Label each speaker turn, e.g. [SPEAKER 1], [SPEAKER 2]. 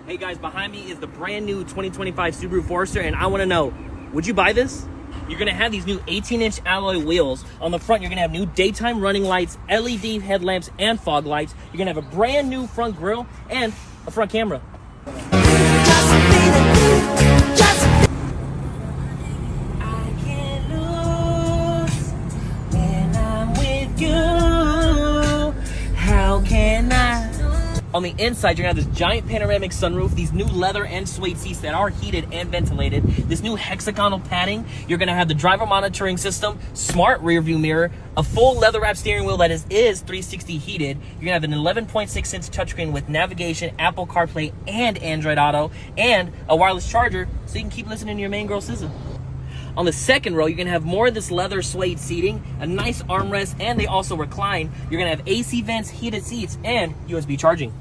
[SPEAKER 1] Hey guys, behind me is the brand new 2025 Subaru Forester, and I want to know, would you buy this? You're going to have these new 18-inch alloy wheels. On the front, you're going to have new daytime running lights, LED headlamps, and fog lights. You're going to have a brand new front grille and a front camera. On the inside, you're gonna have this giant panoramic sunroof, these new leather and suede seats that are heated and ventilated, this new hexagonal padding. You're gonna have the driver monitoring system, smart rear view mirror, a full leather wrap steering wheel that is 360 heated. You're gonna have an 11.6-inch touchscreen with navigation, Apple CarPlay, and Android Auto, and a wireless charger so you can keep listening to your main girl SZA. On the second row, you're gonna have more of this leather suede seating, a nice armrest, and they also recline. You're gonna have AC vents, heated seats, and USB charging.